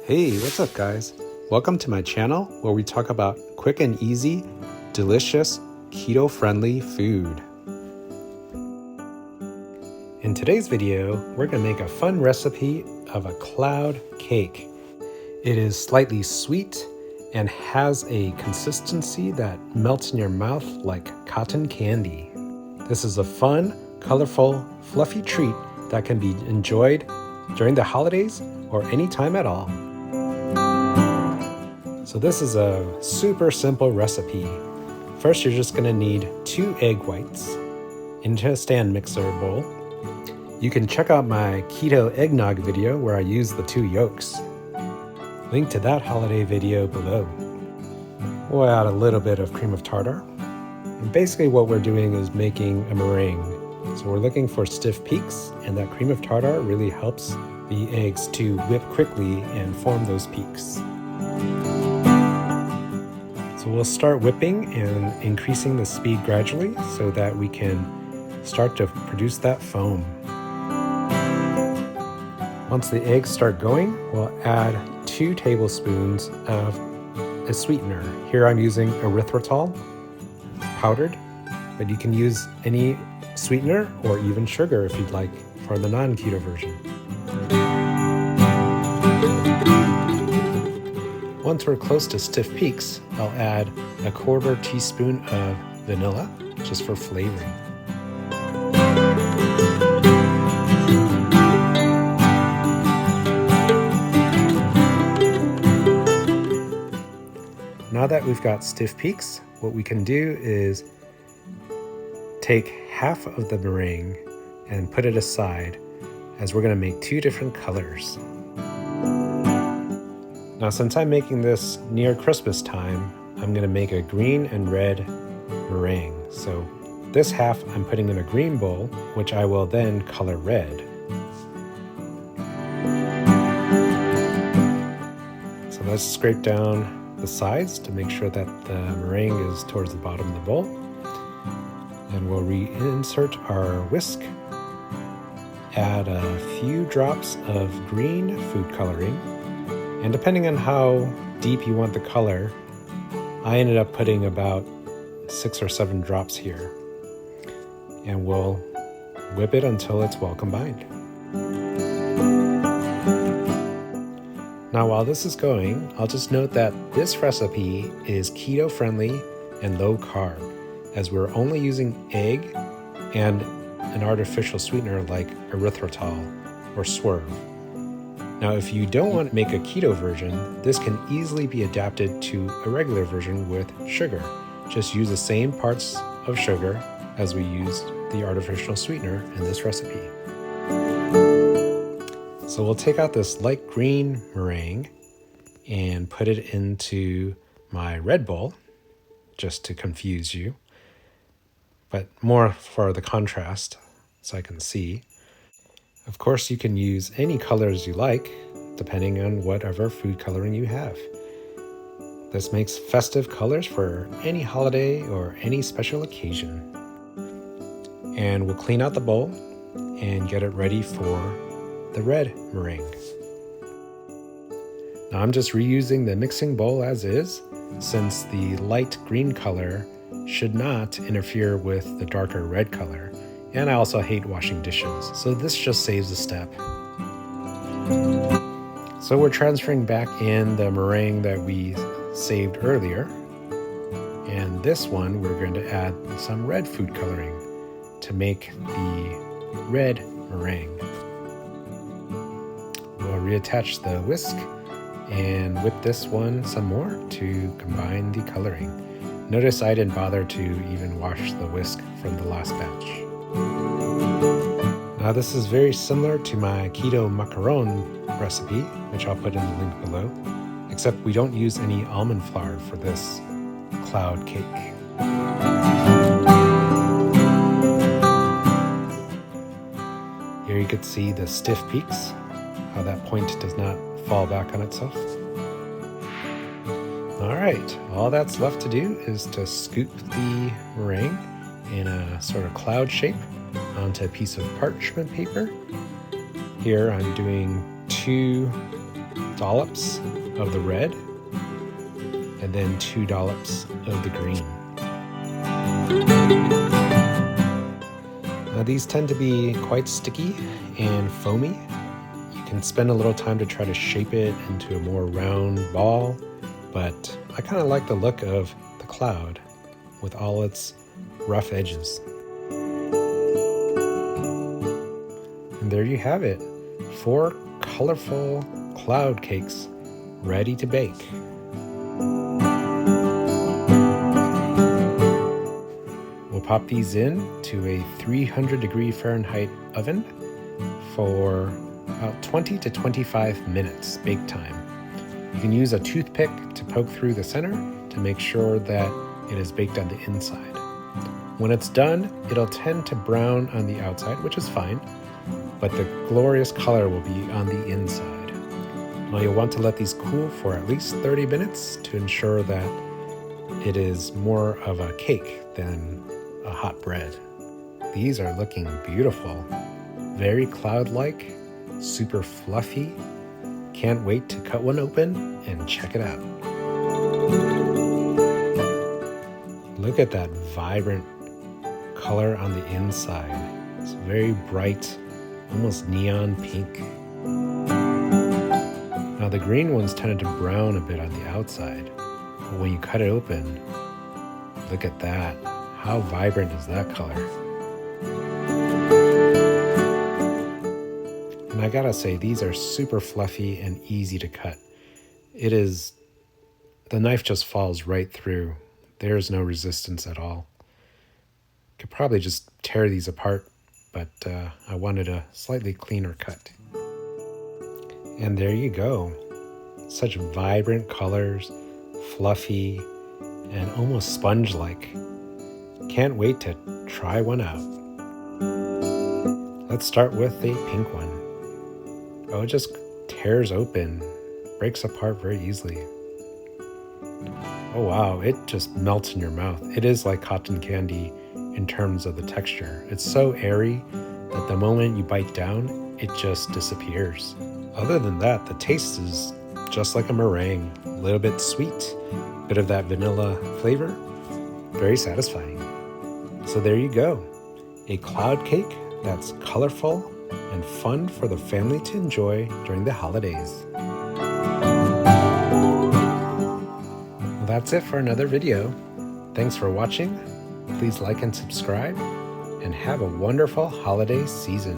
Hey, what's up guys? Welcome to my channel where we talk about quick and easy, delicious, keto-friendly food. In today's video, we're going to make a fun recipe of a cloud cake. It is slightly sweet and has a consistency that melts in your mouth like cotton candy. This is a fun, colorful, fluffy treat that can be enjoyed during the holidays or any time at all. So this is a super simple recipe. First, you're just going to need 2 egg whites into a stand mixer bowl. You can check out my keto eggnog video where I use the 2 yolks. Link to that holiday video below. We'll add a little bit of cream of tartar. And basically what we're doing is making a meringue. So we're looking for stiff peaks, and that cream of tartar really helps the eggs to whip quickly and form those peaks. So we'll start whipping and increasing the speed gradually so that we can start to produce that foam. Once the eggs start going, we'll add 2 tablespoons of a sweetener. Here I'm using erythritol powdered, but you can use any sweetener or even sugar if you'd like for the non-keto version. Once we're close to stiff peaks, I'll add a 1/4 teaspoon of vanilla just for flavoring. Now that we've got stiff peaks, what we can do is take half of the meringue and put it aside, as we're going to make 2 different colors. Now, since I'm making this near Christmas time, I'm going to make a green and red meringue. So this half I'm putting in a green bowl, which I will then color red. So let's scrape down the sides to make sure that the meringue is towards the bottom of the bowl. And we'll reinsert our whisk. Add a few drops of green food coloring. And depending on how deep you want the color, I ended up putting about 6 or 7 drops here. And we'll whip it until it's well combined. Now while this is going, I'll just note that this recipe is keto friendly and low carb, as we're only using egg and an artificial sweetener like erythritol or swerve. Now, if you don't want to make a keto version, this can easily be adapted to a regular version with sugar. Just use the same parts of sugar as we used the artificial sweetener in this recipe. So we'll take out this light green meringue and put it into my red bowl, just to confuse you, but more for the contrast so I can see. Of course, you can use any colors you like, depending on whatever food coloring you have. This makes festive colors for any holiday or any special occasion. And we'll clean out the bowl and get it ready for the red meringue. Now I'm just reusing the mixing bowl as is, since the light green color should not interfere with the darker red color. And I also hate washing dishes, so this just saves a step. So we're transferring back in the meringue that we saved earlier. And this one, we're going to add some red food coloring to make the red meringue. We'll reattach the whisk and whip this one some more to combine the coloring. Notice I didn't bother to even wash the whisk from the last batch. Now this is very similar to my keto macaron recipe, which I'll put in the link below, except we don't use any almond flour for this cloud cake. Here you can see the stiff peaks, how that point does not fall back on itself. Alright, all that's left to do is to scoop the meringue in a sort of cloud shape onto a piece of parchment paper. Here I'm doing 2 dollops of the red and then 2 dollops of the green. Now these tend to be quite sticky and foamy. You can spend a little time to try to shape it into a more round ball, but I kind of like the look of the cloud with all its rough edges. And there you have it, 4 colorful cloud cakes ready to bake. We'll pop these in to a 300-degree Fahrenheit oven for about 20 to 25 minutes bake time. You can use a toothpick to poke through the center to make sure that it is baked on the inside. When it's done, it'll tend to brown on the outside, which is fine, but the glorious color will be on the inside. Now you'll want to let these cool for at least 30 minutes to ensure that it is more of a cake than a hot bread. These are looking beautiful, very cloud-like, super fluffy. Can't wait to cut one open and check it out. Look at that vibrant color on the inside. It's very bright, almost neon pink. Now the green ones tended to brown a bit on the outside, but when you cut it open, look at that. How vibrant is that color? And I gotta say, these are super fluffy and easy to cut. The knife just falls right through. There's no resistance at all. Could probably just tear these apart, but I wanted a slightly cleaner cut. And there you go. Such vibrant colors, fluffy, and almost sponge-like. Can't wait to try one out. Let's start with a pink one. Oh, it just tears open, breaks apart very easily. Oh wow, it just melts in your mouth. It is like cotton candy in terms of the texture. It's so airy that the moment you bite down, it just disappears. Other than that, the taste is just like a meringue. A little bit sweet, bit of that vanilla flavor. Very satisfying. So there you go. A cloud cake that's colorful and fun for the family to enjoy during the holidays. Well, that's it for another video. Thanks for watching. Please like and subscribe, and have a wonderful holiday season.